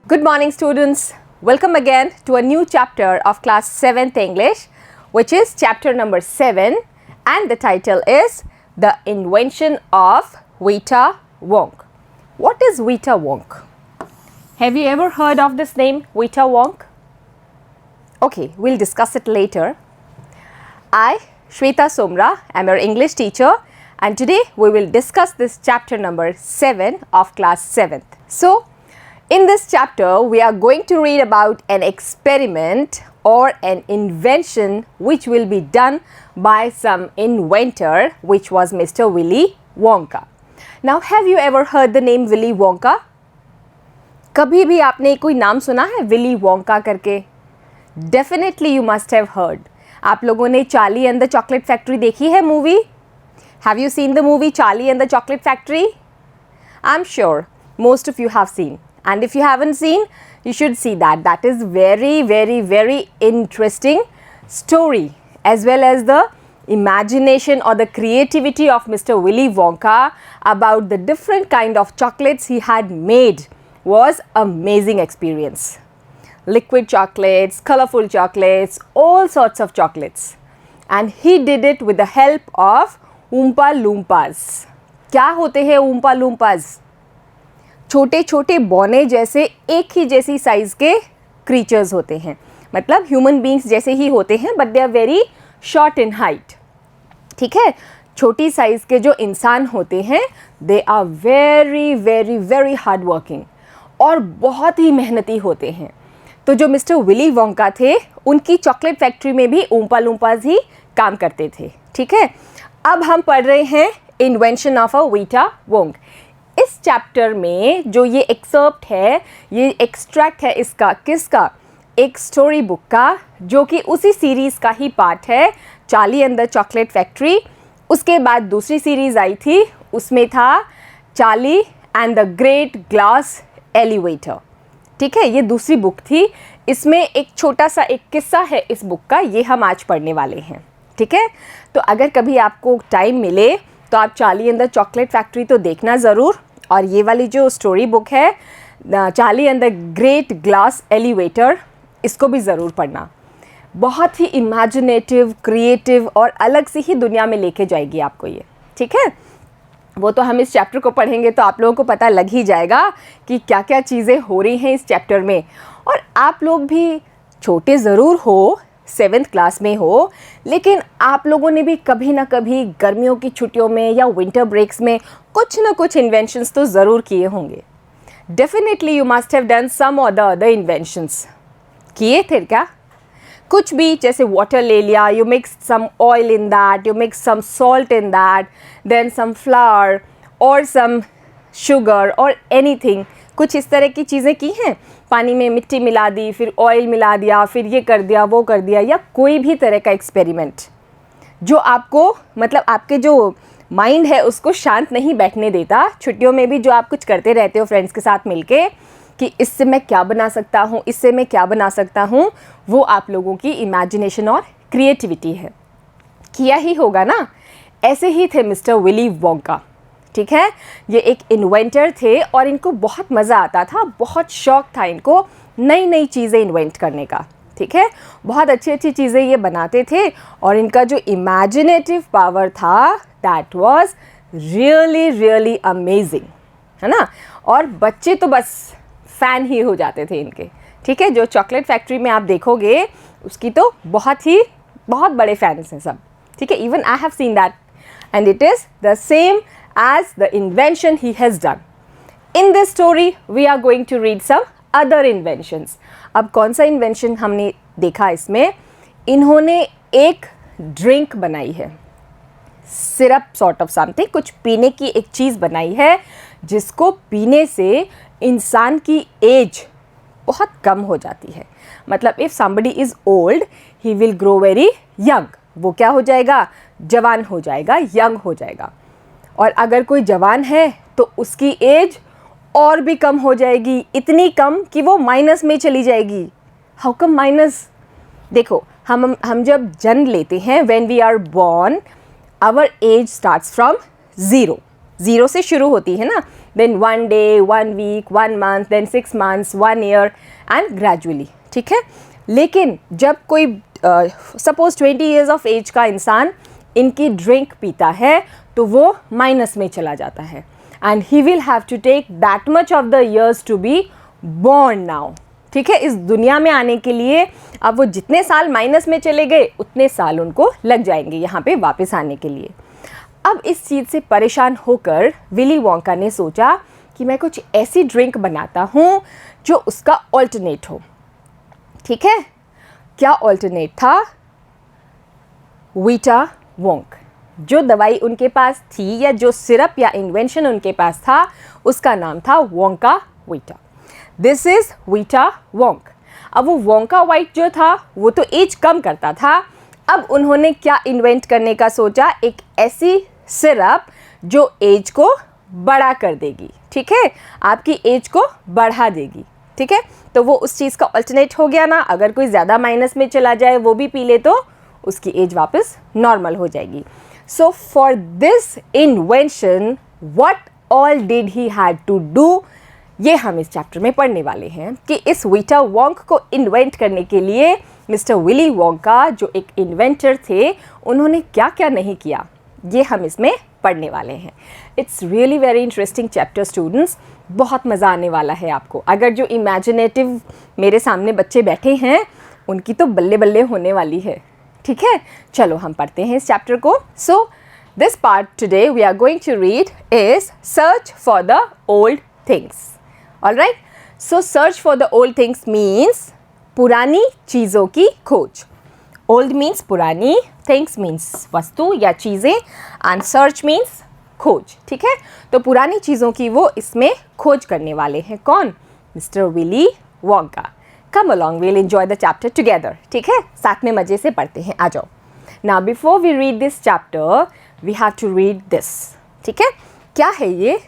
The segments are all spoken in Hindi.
Good morning, students. Welcome again to a new chapter of class 7th English, which is chapter number 7, and the title is The Invention of Vita Wong. What is Vita Wong? Have you ever heard of this name, Vita Wong? Okay, we'll discuss it later. I, Shweta Somra, am your English teacher, and today we will discuss this chapter number 7 of class 7th. So, in this chapter, we are going to read about an experiment or an invention which will be done by some inventor, which was Mr. Willy Wonka. Now, have you ever heard the name Willy Wonka? कभी भी आपने कोई नाम सुना है विली वोंका करके? Definitely you must have heard. आप लोगों ने Charlie and the chocolate factory देखी है movie? Have you seen the movie Charlie and the Chocolate Factory? I'm sure most of you have seen. And if you haven't seen, you should see that. That is very interesting story, as well as the imagination or the creativity of Mr. Willy Wonka about the different kind of chocolates he had made was amazing experience. Liquid chocolates, colorful chocolates, all sorts of chocolates. And he did it with the help of Oompa Loompas. क्या होते हैं Oompa Loompas? छोटे छोटे बौने जैसे एक ही जैसी साइज़ के क्रीचर्स होते हैं, मतलब ह्यूमन बींग्स जैसे ही होते हैं, but they are very short in height. ठीक है, छोटी साइज़ के जो इंसान होते हैं they are very hard working और बहुत ही मेहनती होते हैं. तो जो मिस्टर विली वोंका थे उनकी चॉकलेट फैक्ट्री में भी ऊम्पा लूम्पास ही काम करते थे. ठीक है, अब हम पढ़ रहे हैं invention of a Vita Wong. इस चैप्टर में जो ये एक्सर्प्ट है, ये एक्सट्रैक्ट है इसका किसका? एक स्टोरी बुक का, जो कि उसी सीरीज़ का ही पार्ट है, Charlie and the chocolate factory. उसके बाद दूसरी सीरीज़ आई थी, उसमें था Charlie and the great glass elevator. ठीक है, ये दूसरी बुक थी. इसमें एक छोटा सा एक किस्सा है इस बुक का, ये हम आज पढ़ने वाले हैं. ठीक है, तो अगर कभी आपको टाइम मिले तो आप Charlie and the chocolate factory तो देखना ज़रूर, और ये वाली जो स्टोरी बुक है Charlie and the great glass elevator, इसको भी ज़रूर पढ़ना. बहुत ही इमेजिनेटिव, क्रिएटिव और अलग सी ही दुनिया में लेके जाएगी आपको ये. ठीक है, वो तो हम इस चैप्टर को पढ़ेंगे तो आप लोगों को पता लग ही जाएगा कि क्या क्या चीज़ें हो रही हैं इस चैप्टर में. और आप लोग भी छोटे ज़रूर हो, 7th क्लास में हो, लेकिन आप लोगों ने भी कभी ना कभी गर्मियों की छुट्टियों में या विंटर ब्रेक्स में कुछ ना कुछ इन्वेंशंस तो ज़रूर किए होंगे. Definitely you must have done some or the other inventions. किए थे क्या? कुछ भी, जैसे वाटर ले लिया, you mix some oil in that, you mix some salt in that, then some flower और सम शुगर और एनीथिंग. कुछ इस तरह की चीज़ें की हैं. पानी में मिट्टी मिला दी, फिर ऑयल मिला दिया, फिर ये कर दिया, वो कर दिया, या कोई भी तरह का एक्सपेरिमेंट जो आपको, मतलब आपके जो माइंड है उसको शांत नहीं बैठने देता. छुट्टियों में भी जो आप कुछ करते रहते हो फ्रेंड्स के साथ मिलके कि इससे मैं क्या बना सकता हूँ, इससे मैं क्या बना सकता हूँ, वो आप लोगों की इमेजिनेशन और क्रिएटिविटी है. किया ही होगा ना. ऐसे ही थे मिस्टर विली वोंका. ठीक है, ये एक इन्वेंटर थे और इनको बहुत मज़ा आता था, बहुत शौक़ था इनको नई नई चीज़ें इन्वेंट करने का. ठीक है, बहुत अच्छी अच्छी चीज़ें ये बनाते थे, और इनका जो इमेजिनेटिव पावर था दैट वाज रियली अमेजिंग, है ना. और बच्चे तो बस फ़ैन ही हो जाते थे इनके. ठीक है, जो चॉकलेट फैक्ट्री में आप देखोगे उसकी तो बहुत बड़े फैंस हैं सब. ठीक है, even I have seen that, and it is the same as the invention he has done. In this story, we are going to read some other inventions. अब कौन सा invention हमने देखा इसमें? इन्होंने एक ड्रिंक बनाई है, सिरप सॉर्ट ऑफ समथिंग, कुछ पीने की एक चीज़ बनाई है जिसको पीने से इंसान की एज बहुत कम हो जाती है. मतलब if somebody is old, he will grow very young. वो क्या हो जाएगा? जवान हो जाएगा, यंग हो जाएगा. और अगर कोई जवान है तो उसकी एज और भी कम हो जाएगी, इतनी कम कि वो माइनस में चली जाएगी. How come minus? देखो, हम जब जन्म लेते हैं, when we are born, our age starts from zero. Zero से शुरू होती है ना. then 1 day, 1 week, 1 month, then 6 months, 1 year and gradually. ठीक है, लेकिन जब कोई सपोज 20 years of age का इंसान इनकी ड्रिंक पीता है तो वो माइनस में चला जाता है and he will have to take that much of the years to be born now. ठीक है, इस दुनिया में आने के लिए अब वो जितने साल माइनस में चले गए उतने साल उनको लग जाएंगे यहाँ पे वापस आने के लिए. अब इस चीज़ से परेशान होकर विली वोंका ने सोचा कि मैं कुछ ऐसी ड्रिंक बनाता हूँ जो उसका ऑल्टरनेट हो. ठीक है, क्या ऑल्टरनेट था? वीटा वोंक. जो दवाई उनके पास थी या जो सिरप या इन्वेंशन उनके पास था उसका नाम था Wonka Vita. This is Vita Wonk. अब वो वोंका वाइट जो था वो तो एज कम करता था. अब उन्होंने क्या इन्वेंट करने का सोचा? एक ऐसी सिरप जो एज को बड़ा कर देगी. ठीक है, आपकी एज को बढ़ा देगी. ठीक है, तो वो उस चीज़ का अल्टरनेट हो गया ना. अगर कोई ज़्यादा माइनस में चला जाए वो भी पी ले तो उसकी एज वापस नॉर्मल हो जाएगी. So for this invention what all did he had to do, ये हम इस चैप्टर में पढ़ने वाले हैं कि इस वीटा वोंक को इन्वेंट करने के लिए मिस्टर विली वोंका जो एक इन्वेंटर थे उन्होंने क्या क्या नहीं किया, ये हम इसमें पढ़ने वाले हैं. It's really very interesting chapter students. बहुत मज़ा आने वाला है आपको. अगर जो इमेजिनेटिव मेरे सामने बच्चे बैठे हैं उनकी तो बल्ले बल्ले होने वाली है. ठीक है, चलो हम पढ़ते हैं इस चैप्टर को. So this part today we are going to read is search for the old things. Alright, so search for the old things means पुरानी चीज़ों की खोज. ओल्ड मीन्स पुरानी, थिंग्स मीन्स वस्तु या चीज़ें एंड सर्च मीन्स खोज. ठीक है, तो पुरानी चीज़ों की वो इसमें खोज करने वाले हैं. कौन? Mister Willy Wonka. Come along, we'll enjoy the chapter together. ठीक है, साथ में मज़े से पढ़ते हैं. आ जाओ. Now before we read this chapter we have to read this. ठीक है, क्या है ये?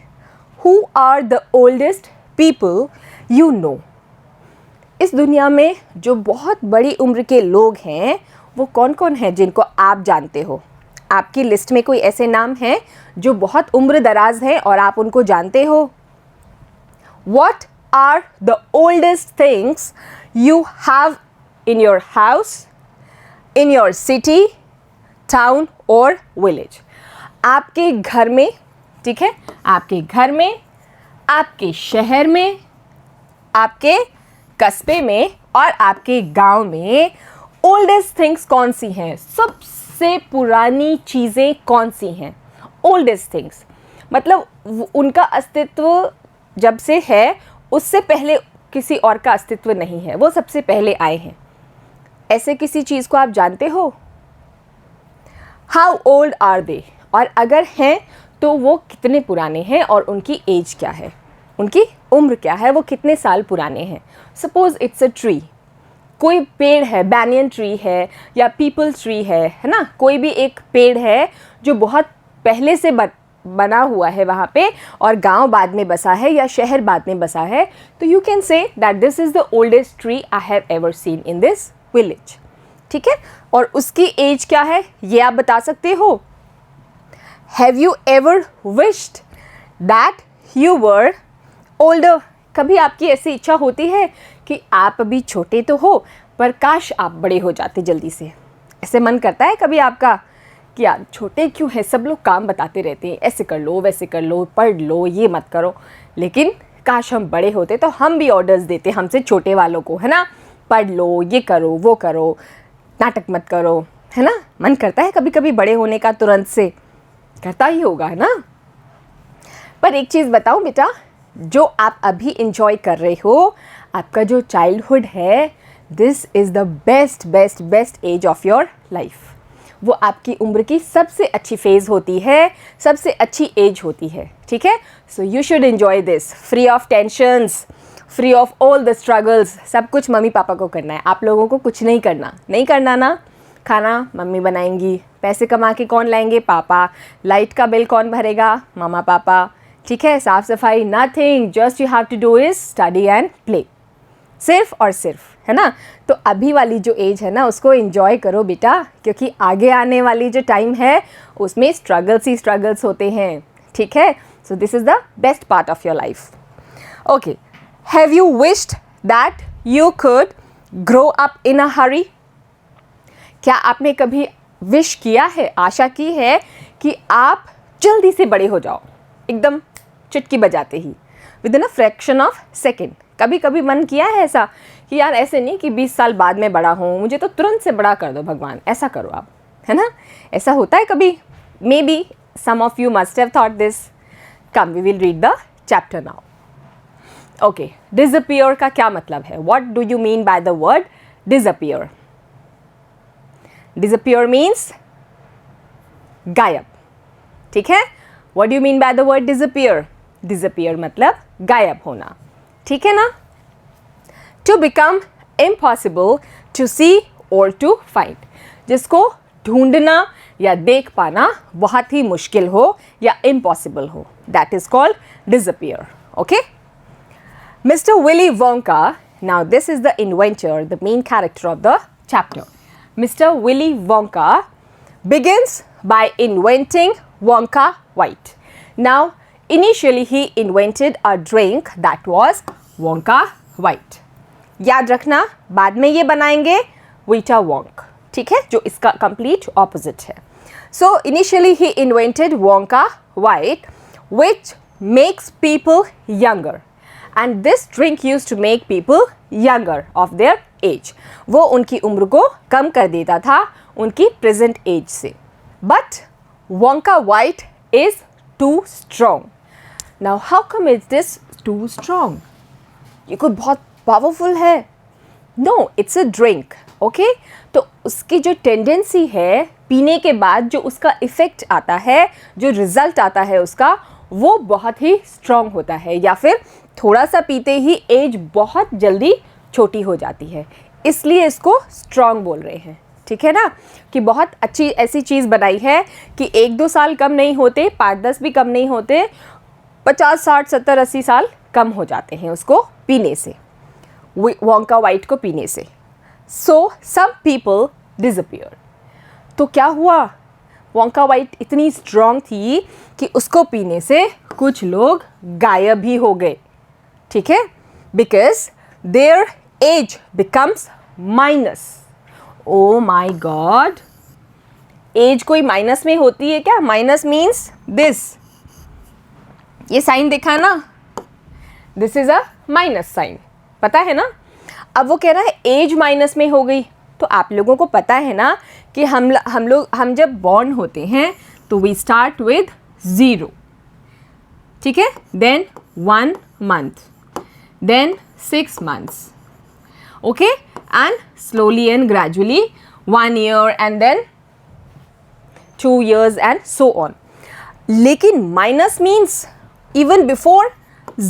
Who are the oldest people you know. इस दुनिया में जो बहुत बड़ी उम्र के लोग हैं वो कौन कौन हैं जिनको आप जानते हो? आपकी लिस्ट में कोई ऐसे नाम हैं जो बहुत उम्र दराज हैं और आप उनको जानते हो? What are the oldest things you have in your house, in your city, town or village? आपके घर में, ठीक है, आपके घर में, आपके शहर में, आपके कस्बे में और आपके गांव में ओल्डेस्ट थिंग्स कौन सी हैं? सबसे पुरानी चीज़ें कौन सी हैं? ओल्डेस्ट थिंग्स मतलब उनका अस्तित्व जब से है उससे पहले किसी और का अस्तित्व नहीं है, वो सबसे पहले आए हैं. ऐसे किसी चीज़ को आप जानते हो? हाउ ओल्ड आर दे, और अगर हैं तो वो कितने पुराने हैं और उनकी एज क्या है, उनकी उम्र क्या है, वो कितने साल पुराने हैं. सपोज इट्स अ ट्री, कोई पेड़ है, बैनियन ट्री है या पीपल ट्री है ना, कोई भी एक पेड़ है जो बहुत पहले से बना हुआ है वहाँ पे और गांव बाद में बसा है या शहर बाद में बसा है, तो you can say that this is the oldest tree I have ever seen in this village. ठीक है, और उसकी एज क्या है ये आप बता सकते हो. Have you ever wished that you were older. कभी आपकी ऐसी इच्छा होती है कि आप अभी छोटे तो हो पर काश आप बड़े हो जाते जल्दी से? ऐसे मन करता है कभी आपका कि यार छोटे क्यों हैं, सब लोग काम बताते रहते हैं, ऐसे कर लो वैसे कर लो, पढ़ लो, ये मत करो, लेकिन काश हम बड़े होते तो हम भी ऑर्डर्स देते हमसे छोटे वालों को, है ना, पढ़ लो, ये करो, वो करो, नाटक मत करो, है ना. मन करता है कभी कभी बड़े होने का, तुरंत से करता ही होगा, है ना. पर एक चीज़ बताऊं बेटा, जो आप अभी इंजॉय कर रहे हो, आपका जो चाइल्डहुड है, this is the best best best age of your life. वो आपकी उम्र की सबसे अच्छी फेज़ होती है, सबसे अच्छी एज होती है. ठीक है, so you should enjoy this free of tensions, free of all the struggles. सब कुछ मम्मी पापा को करना है, आप लोगों को कुछ नहीं करना ना. खाना मम्मी बनाएंगी, पैसे कमा के कौन लाएंगे? पापा. लाइट का बिल कौन भरेगा? मामा पापा. ठीक है, साफ़ सफाई nothing, just you have to do is study and play. सिर्फ और सिर्फ, है ना. तो अभी वाली जो एज है ना उसको एंजॉय करो बेटा, क्योंकि आगे आने वाली जो टाइम है उसमें स्ट्रगल्स ही स्ट्रगल्स होते हैं. ठीक है, So this is the best part of your life. Okay, have you wished that you could grow up in a hurry? क्या आपने कभी विश किया है, आशा की है कि आप जल्दी से बड़े हो जाओ, एकदम चुटकी बजाते ही, within a fraction of second? कभी कभी मन किया है ऐसा कि यार ऐसे नहीं कि 20 साल बाद में बड़ा हूँ, मुझे तो तुरंत से बड़ा कर दो भगवान, ऐसा करो आप, है ना? ऐसा होता है कभी? Maybe some of you must have thought this. Come, we will read the chapter now. Okay, disappear का क्या मतलब है? What do you mean by the word disappear? Disappear means गायब. ठीक है? What do you mean by the word disappear? Disappear मतलब गायब होना. ठीक है ना? To become impossible, to see or to find, जिसको ढूंढना या देख पाना बहुत ही मुश्किल हो या इम्पॉसिबल हो, that is called disappear. Okay? Mr. Willy Wonka, now this is the inventor, the main character of the chapter. Mr. Willy Wonka begins by inventing Wonka White. Now, initially he invented a drink that was Wonka White. याद रखना, बाद में ये बनाएंगे Vita Wonk, ठीक है, जो इसका complete opposite है. So, initially he invented Wonka White, which makes people younger. And this drink used to make people younger of their age. वो उनकी उम्र को कम कर देता था उनकी present age से. But Wonka White is too strong. Now how come is this too strong? ये कोई बहुत powerful है? No, it's a drink. Okay? तो उसकी जो tendency है पीने के बाद जो उसका effect आता है, जो result आता है उसका, वो बहुत ही strong होता है, या फिर थोड़ा सा पीते ही एज बहुत जल्दी छोटी हो जाती है, इसलिए इसको स्ट्रॉन्ग बोल रहे हैं. ठीक है ना? कि बहुत अच्छी ऐसी चीज़ बनाई है कि 1-2 साल कम नहीं होते, 5-10 भी कम नहीं होते, 50, 60, 70, 80 साल कम हो जाते हैं उसको पीने से, वोंका वाइट को पीने से. सो सम पीपल डिसअपियर. तो क्या हुआ? वोंका वाइट इतनी स्ट्रॉन्ग थी कि उसको पीने से कुछ लोग गायब ही हो गए. ठीक है? Because their age becomes minus. Oh my god, age कोई माइनस में होती है क्या? माइनस मीन्स दिस, ये साइन देखा ना, this is a minus sign, पता है ना? अब वो कह रहा है एज माइनस में हो गई. तो आप लोगों को पता है ना कि हम जब बॉर्न होते हैं तो वी स्टार्ट विद 0. ठीक है? Then 1 month, then 6 months, okay, and slowly and gradually 1 year and then 2 years and so on. लेकिन minus means even before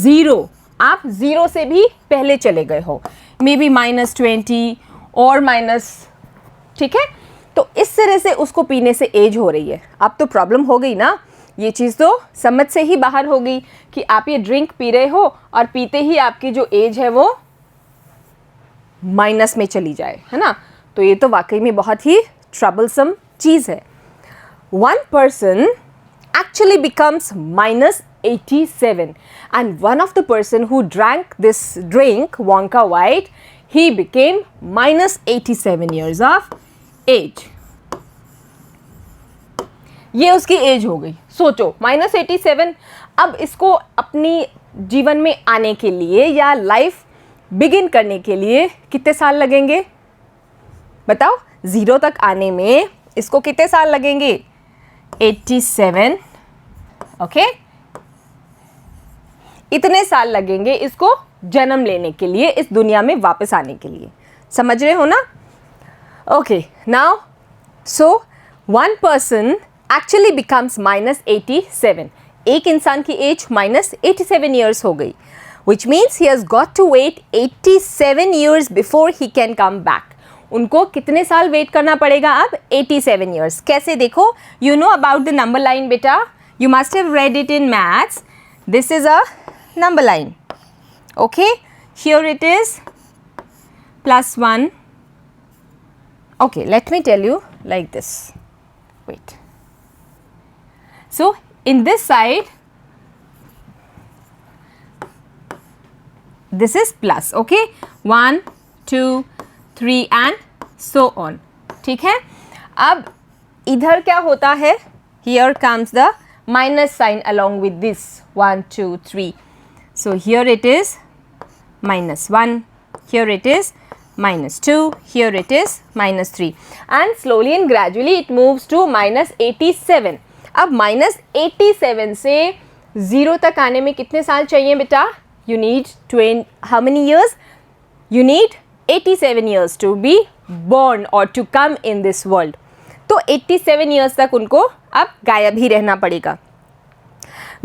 0, आप 0 से भी पहले चले गए हो, मे बी -20 और माइनस. ठीक है? तो इस तरह से उसको पीने से एज हो रही है. अब तो प्रॉब्लम हो गई ना, ये चीज़ तो समझ से ही बाहर हो गई कि आप ये ड्रिंक पी रहे हो और पीते ही आपकी जो एज है वो माइनस में चली जाए, है ना? तो ये तो वाकई में बहुत ही ट्रबलसम चीज़ है. One person actually becomes -87 and one of the person who drank this drink Wonka White, he became -87 years of age. ये उसकी एज हो गई. सोचो, -87. अब इसको अपनी जीवन में आने के लिए या लाइफ बिगिन करने के लिए कितने साल लगेंगे? बताओ, 0 तक आने में इसको कितने साल लगेंगे? 87. ओके, इतने साल लगेंगे इसको जन्म लेने के लिए, इस दुनिया में वापस आने के लिए. समझ रहे हो ना? Okay, now so one person actually becomes -87. एक इंसान की एज -87 years हो गई, which means he has got to wait 87 years before he can come back. उनको कितने साल वेट करना पड़ेगा अब? 87 years. कैसे? देखो, you know about the number line बेटा, you must have read it in maths. This is a number line. Okay, here it is +1. Okay, let me tell you like this. Wait. So in this side this is plus, okay, 1 2 3 and so on, ठीक है। अब इधर क्या होता है, here comes the minus sign along with this 1 2 3, so here it is -1, here it is -2, here it is -3 and slowly and gradually it moves to -87. अब -87 से 0 तक आने में कितने साल चाहिए बेटा? You need how many years? You need 87 years to be born or to come in this world. तो 87 years तक उनको अब गायब ही रहना पड़ेगा।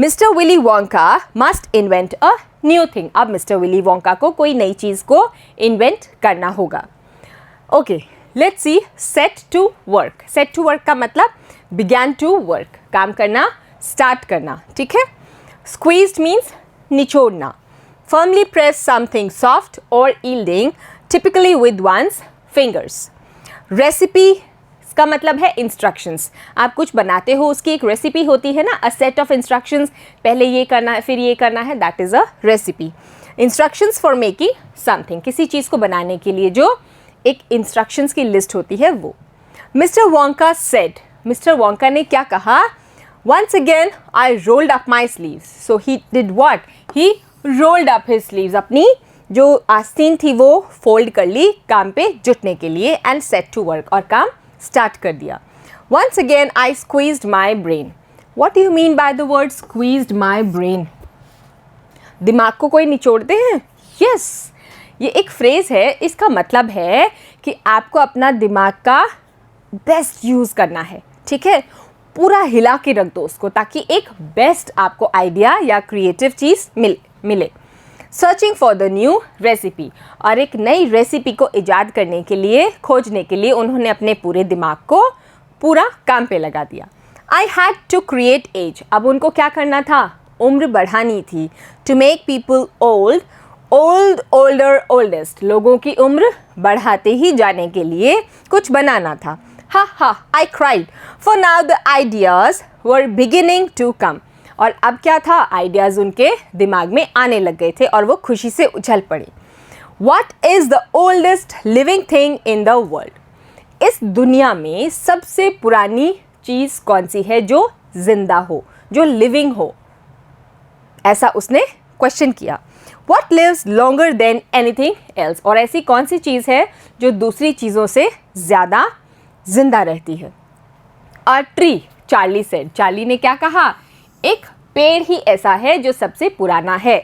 Mister Willy Wonka must invent a new thing. अब मिस्टर विली वोंका को कोई नई चीज़ को इन्वेंट करना होगा। Okay, let's see, set to work. Set to work का मतलब बिगैन टू वर्क, काम करना, स्टार्ट करना, ठीक है। स्क्वीज्ड मीन्स निचोड़ना। फर्मली प्रेस समथिंग सॉफ्ट और yielding, typically with one's fingers. Recipe का मतलब है इंस्ट्रक्शंस। आप कुछ बनाते हो, उसकी एक रेसिपी होती है ना, अ सेट ऑफ इंस्ट्रक्शंस, पहले ये करना है फिर ये करना है, that is a recipe. Instructions for making something, किसी चीज़ को बनाने के लिए जो एक इंस्ट्रक्शंस की लिस्ट होती है वो। Mister Wonka said, mister Wonka ने क्या कहा? Once again I rolled up my sleeves. So he did what? He rolled up his sleeves, अपनी जो आस्तीन थी वो फोल्ड कर ली काम पे जुटने के लिए, एंड सेट टू वर्क, और काम स्टार्ट कर दिया। Once again I squeezed my brain. What do you mean by the word squeezed my brain? दिमाग को कोई निचोड़ते हैं? Yes, ये एक फ्रेज है। इसका मतलब है कि आपको अपना दिमाग का बेस्ट यूज़ करना है, ठीक है। पूरा हिला के रख दो उसको, ताकि एक बेस्ट आपको आइडिया या क्रिएटिव चीज़ मिले। Searching for the new recipe, और एक नई रेसिपी को ईजाद करने के लिए, खोजने के लिए उन्होंने अपने पूरे दिमाग को पूरा काम पे लगा दिया। I had to create age, अब उनको क्या करना था? उम्र बढ़ानी थी। To make people old, old older oldest, लोगों की उम्र बढ़ाते ही जाने के लिए कुछ बनाना था। हा हा, I cried, for now the ideas were beginning to come, और अब क्या था? आइडियाज़ उनके दिमाग में आने लग गए थे और वो खुशी से उछल पड़े। What is the oldest living thing in the world? इस दुनिया में सबसे पुरानी चीज़ कौन सी है जो जिंदा हो, जो लिविंग हो? ऐसा उसने क्वेश्चन किया। What lives longer than anything else? और ऐसी कौन सी चीज़ है जो दूसरी चीज़ों से ज़्यादा जिंदा रहती है? A tree, Charlie said. Charlie ने क्या कहा? एक पेड़ ही ऐसा है जो सबसे पुराना है।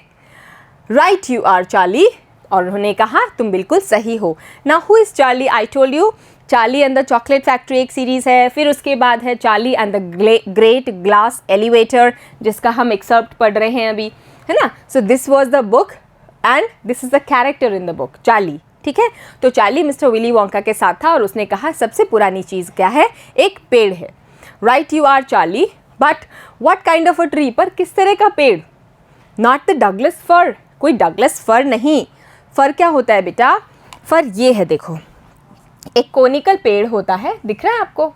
राइट यू आर चार्ली, और उन्होंने कहा तुम बिल्कुल सही हो। Now who is Charlie? I told you, Charlie and the chocolate factory एक सीरीज़ है, फिर उसके बाद है Charlie and the great glass elevator, जिसका हम एक्सर्प्ट पढ़ रहे हैं अभी, है ना। So this was the book and this is the character in the book, Charlie, ठीक है। तो चार्ली मिस्टर विली वोंका के साथ था और उसने कहा सबसे पुरानी चीज़ क्या है? एक पेड़ है। Right you are Charlie, but what kind of a tree? पर किस तरह का पेड़? नॉट द डगलस फर, कोई डगलस फर नहीं। फर क्या होता है बेटा? फर ये है, देखो, एक कोनिकल पेड़ होता है, दिख रहा है आपको?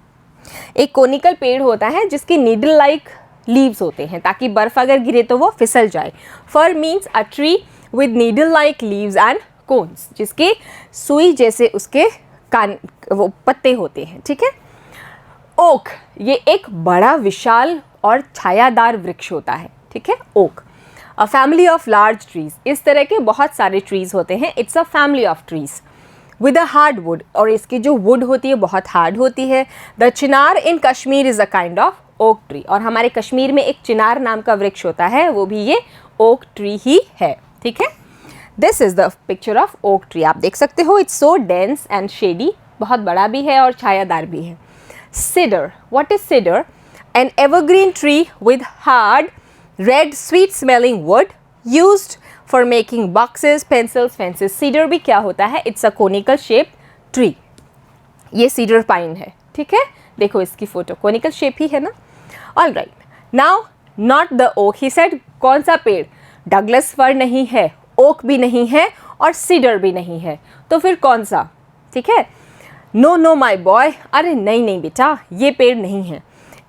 एक कोनिकल पेड़ होता है जिसकी नीडल लाइक लीव्स होते हैं, ताकि बर्फ़ अगर गिरे तो वो फिसल जाए। Fir means a tree with needle like leaves and cones, जिसके सुई जैसे उसके वो पत्ते होते हैं, ठीक है। ओक, ये एक बड़ा विशाल और छायादार वृक्ष होता है, ठीक है, oak. A family of large trees, इस तरह के बहुत सारे ट्रीज होते हैं। It's a family of trees with a hard wood, और इसकी जो वुड होती है बहुत हार्ड होती है। The Chinar in Kashmir is a kind of oak tree, और हमारे कश्मीर में एक चिनार नाम का वृक्ष होता है, वो भी ये ओक ट्री ही है, ठीक है। This is the picture of oak tree, आप देख सकते हो। It's so dense and shady, बहुत बड़ा भी है और छायादार भी है। Cedar, what is cedar? An evergreen tree with hard, red, sweet-smelling wood used for making boxes, pencils, fences. Cedar भी क्या होता है? It's a conical shaped tree. ये cedar pine है, ठीक है। देखो इसकी फोटो, conical shape ही है ना। All right. Now, not the oak. He said, कौन सा पेड़? Douglas fir नहीं है, oak भी नहीं है और cedar भी नहीं है, तो फिर कौन सा? ठीक है। नो नो माई बॉय, अरे नहीं बेटा, ये पेड़ नहीं है।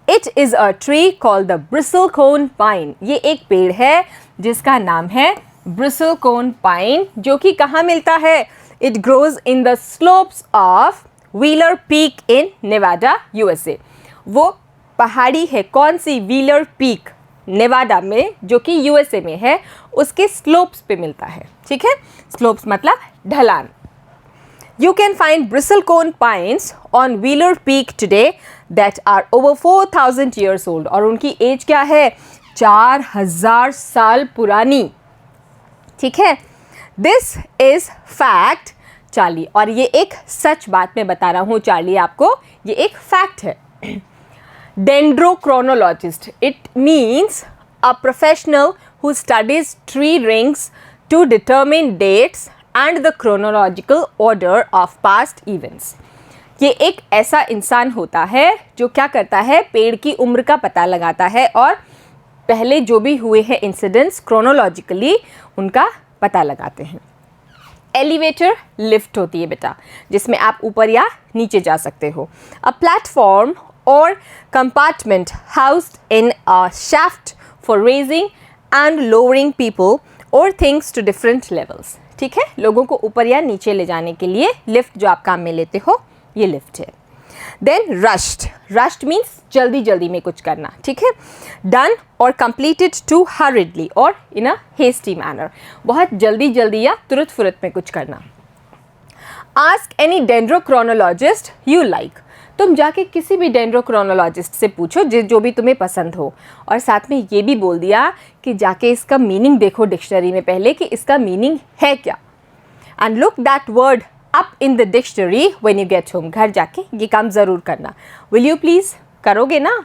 It is a tree called the bristlecone pine, ये एक पेड़ है जिसका नाम है ब्रिसलकोन पाइन, जो कि कहाँ मिलता है? It grows in the slopes of wheeler peak in Nevada, USA. वो पहाड़ी है कौन सी? व्हीलर पीक, नेवाडा में, जो कि यूएसए में है, उसके स्लोप्स पे मिलता है। ठीक है, स्लोप्स मतलब ढलान। You can find bristlecone pines on Wheeler Peak today that are over 4,000 years old. और उनकी एज क्या है? 4,000 साल पुरानी। ठीक है, दिस इज फैक्ट चार्ली, और ये एक सच बात मैं बता रहा हूँ चार्ली आपको, ये एक फैक्ट है। Dendrochronologist, it means a professional who studies tree rings to determine dates and the chronological order of past events. ये एक ऐसा इंसान होता है जो क्या करता है? पेड़ की उम्र का पता लगाता है और पहले जो भी हुए हैं इंसिडेंट्स क्रोनोलॉजिकली उनका पता लगाते हैं। एलिवेटर लिफ्ट होती है बेटा, जिसमें आप ऊपर या नीचे जा सकते हो। अ प्लेटफॉर्म और compartment housed in a shaft for raising and lowering people और थिंग्स टू डिफरेंट लेवल्स। ठीक है, लोगों को ऊपर या नीचे ले जाने के लिए लिफ्ट जो आप काम में लेते हो, ये लिफ्ट है। देन रश्ड, रश्ड मीन्स जल्दी जल्दी में कुछ करना। ठीक है, डन और कंप्लीटेड टू हरिडली और इन अ हेस्टी मैनर, बहुत जल्दी जल्दी या तुरंत फुरत में कुछ करना। आस्क एनी डेंड्रोक्रोनोलॉजिस्ट यू लाइक, तुम जाके किसी भी डेंड्रोक्रोनोलॉजिस्ट से पूछो जो भी तुम्हें पसंद हो, और साथ में ये भी बोल दिया कि जाके इसका मीनिंग देखो डिक्शनरी में पहले कि इसका मीनिंग है क्या, and look that word up in the dictionary when you get home. घर जाके ये काम ज़रूर करना। विल यू प्लीज़, करोगे ना?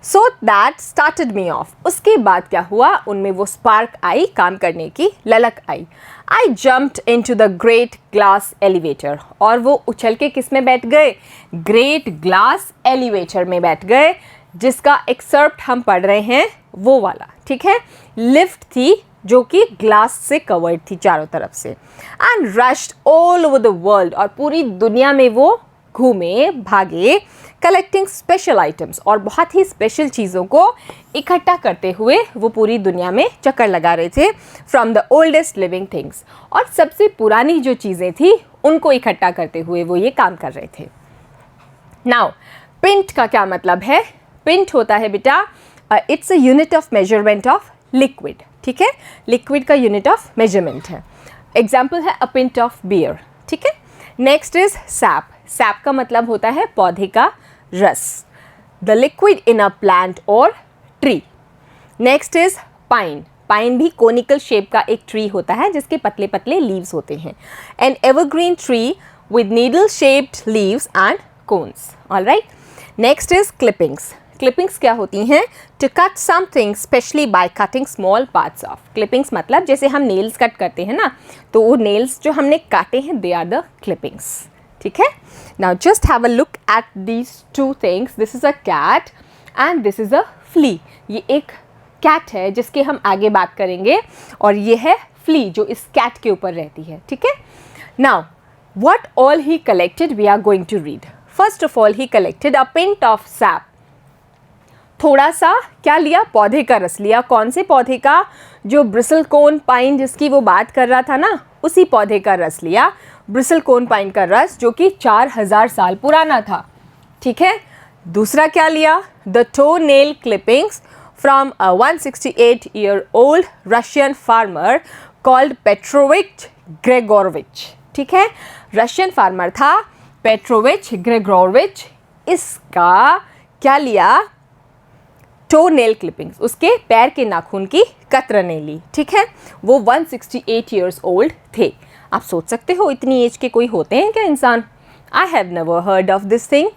So that started me of, उसके बाद क्या हुआ? उनमें वो स्पार्क आई, काम करने की ललक आई। I jumped into the great glass elevator, और वो उछल के किस में बैठ गए? ग्रेट ग्लास एलिवेटर में बैठ गए, जिसका एक्सर्प्ट हम पढ़ रहे हैं वो वाला। ठीक है, लिफ्ट थी जो कि ग्लास से कवर्ड थी चारों तरफ से। And rushed all over the world, और पूरी दुनिया में वो घूमे भागे, कलेक्टिंग स्पेशल आइटम्स, और बहुत ही स्पेशल चीज़ों को इकट्ठा करते हुए वो पूरी दुनिया में चक्कर लगा रहे थे। From the oldest living things, और सबसे पुरानी जो चीज़ें थी उनको इकट्ठा करते हुए वो ये काम कर रहे थे। नाउ पिंट का क्या मतलब है? पिंट होता है बेटा, it's a unit of measurement of liquid. ठीक है, लिक्विड का यूनिट ऑफ मेजरमेंट है। एग्जाम्पल है अ पिंट ऑफ बियर। ठीक है, नेक्स्ट इज सैप, सैप का मतलब होता है पौधे का रस, the liquid in a plant और tree. Next is pine, pine भी कोनिकल शेप का एक ट्री होता है जिसके पतले पतले लीव्स होते हैं। An evergreen tree with needle shaped leaves and cones. Alright, next is clippings, clippings क्या होती हैं? To cut something specially by cutting small parts of. Clippings मतलब जैसे हम नेल्स कट करते हैं ना, तो वो नेल्स जो हमने काटे हैं दे आर द क्लिपिंग्स। ठीक है, now just have a look at these two things. This is a cat and this is a flea. ये एक कैट है जिसकी हम आगे बात करेंगे, और ये है फ्ली जो इस कैट के ऊपर रहती है। ठीक है, now what all he collected we are going to read. First of all he collected a pint of sap. थोड़ा सा क्या लिया? पौधे का रस लिया। कौन से पौधे का? जो ब्रिसलकोन पाइन जिसकी वो बात कर रहा था ना, उसी पौधे का रस लिया, ब्रिसलकोन पाइन का रस, जो कि 4,000 साल पुराना था। ठीक है, दूसरा क्या लिया? The toe nail clippings from a 168-year-old Russian farmer called Petrovich Gregorovich. ठीक है, रशियन फार्मर था पेट्रोविच ग्रेगोरविच। इसका क्या लिया? टो नेल क्लिपिंग्स, उसके पैर के नाखून की कतरने ली। ठीक है, वो 168 years old थे। आप सोच सकते हो इतनी एज के कोई होते हैं क्या इंसान? I have never heard of this thing.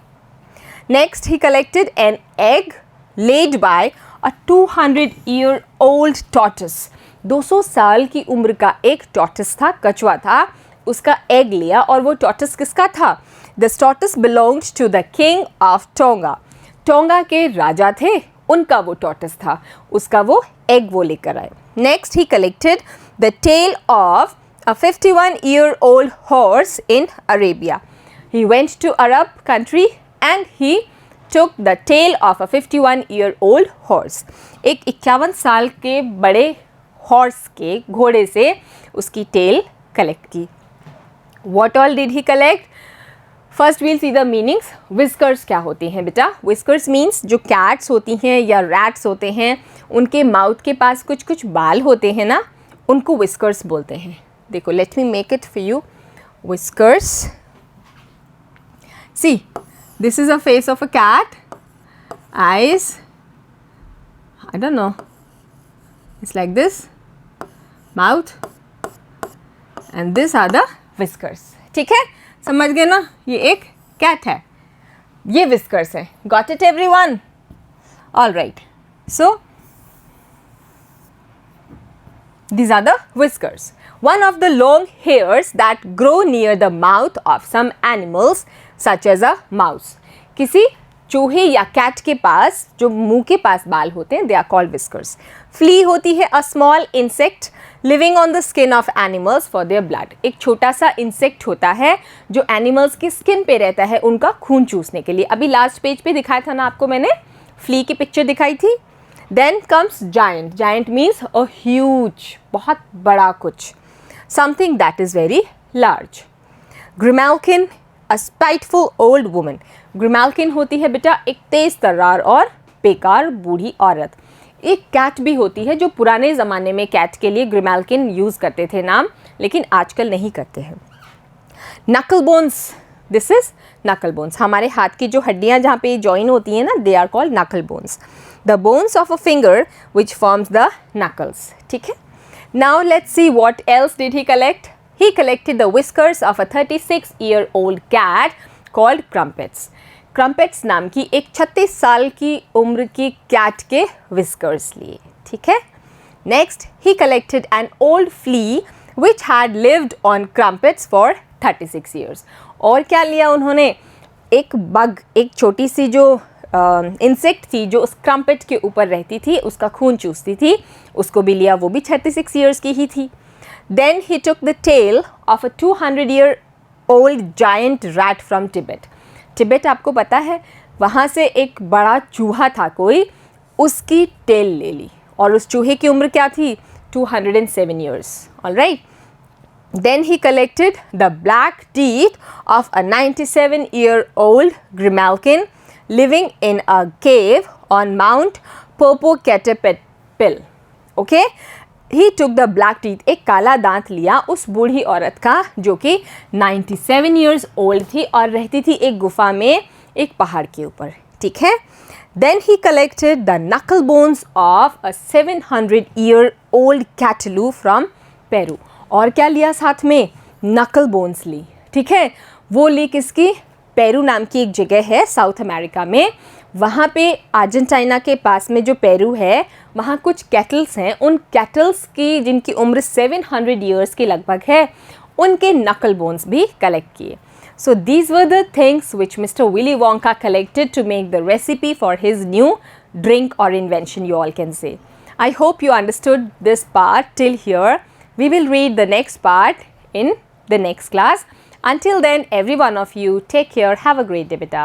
Next he collected an egg led by a 200-year-old tortoise। 200 साल की उम्र का एक टॉर्टस था, कछुआ था, उसका एग लिया। और वो टॉर्टस किसका था? This tortoise belonged to the king of Tonga. Tonga के राजा थे, उनका वो टॉर्टस था, उसका वो एग वो लेकर आए। Next he collected the tale of a 51-year-old horse in Arabia. He went to Arab country and he took the tail of a 51-year-old horse. एक 51 साल के बड़े हॉर्स के, घोड़े से उसकी टेल कलेक्ट की। What all did he collect? First we'll see the meanings. Whiskers क्या होती हैं बेटा? Whiskers means जो cats होती हैं या rats होते हैं, उनके माउथ के पास कुछ कुछ बाल होते हैं ना, उनको whiskers बोलते हैं। देखो, let me make it for you. Whiskers. See, this is a face of a cat. Eyes. I don't know. It's like this. Mouth. And these are the whiskers. ठीक है, समझ गए ना? ये एक कैट है, ये whiskers है। Got it everyone? All right. So these are the whiskers. One of the long hairs that grow near the mouth of some animals such as a mouse. किसी चूहे या कैट के पास जो मुंह के पास बाल होते हैं, they are called whiskers. Flea होती है a small insect living on the skin of animals for their blood. एक छोटा सा इंसेक्ट होता है जो एनिमल्स की स्किन पे रहता है उनका खून चूसने के लिए। अभी लास्ट पेज पे दिखाया था ना आपको, मैंने फ्ली की पिक्चर दिखाई थी। Then comes giant. Giant means a huge, बहुत बड़ा कुछ, something that is very large. Grimalkin, a spiteful old woman. Grimalkin होती है बेटा एक तेज तर्रार और बेकार बूढ़ी औरत। एक कैट भी होती है जो पुराने ज़माने में कैट के लिए ग्रिमैल्किन यूज़ करते थे नाम, लेकिन आजकल नहीं करते हैं। नकल बोन्स, दिस इज नकल बोन्स। हमारे हाथ की जो हड्डियाँ जहाँ पे जॉइन होती हैं ना, they are called knuckle bones. The bones of a finger which forms the knuckles. ठीक है, now let's see what else did he collect. He collected the whiskers of a 36-year-old cat called Crumpets. Crumpets नाम की एक 36 साल की उम्र की कैट के whiskers लिए। ठीक है, next he collected an old flea which had lived on Crumpets for 36 years। और क्या लिया उन्होंने? एक बग, एक छोटी सी जो इंसेक्ट थी जो उस क्रम्पेट के ऊपर रहती थी, उसका खून चूसती थी, उसको भी लिया, वो भी 36 years की ही थी। Then he took the tale of a 200-year-old giant rat from Tibet. Tibet आपको पता है, वहाँ से एक बड़ा चूहा था कोई, उसकी टेल ले ली, और उस चूहे की उम्र क्या थी? 207 years। All right. Then he collected the black teeth of a 97-year-old grimalkin living in a cave on Mount Popocatepetl. Okay, he took the black teeth, एक काला दांत लिया उस बूढ़ी औरत का जो कि 97 years old थी और रहती थी एक गुफा में एक पहाड़ के ऊपर। ठीक है, then he collected the knuckle bones of a 700-year-old catloo from Peru. और क्या लिया साथ में? नकल बोन्स ली। ठीक है, वो ली किसकी? पेरू नाम की एक जगह है साउथ अमेरिका में, वहाँ पे अर्जेंटीना के पास में जो पेरू है, वहाँ कुछ कैटल्स हैं। उन कैटल्स की जिनकी उम्र 700 years की लगभग है, उनके नकल बोन्स भी कलेक्ट किए। So these were the things which Mr. Willy Wonka collected to make the recipe for his new drink or invention, you all can say. I hope you understood this part till here. We will read the next part in the next class. Until then, every one of you, take care. Have a great day, beta.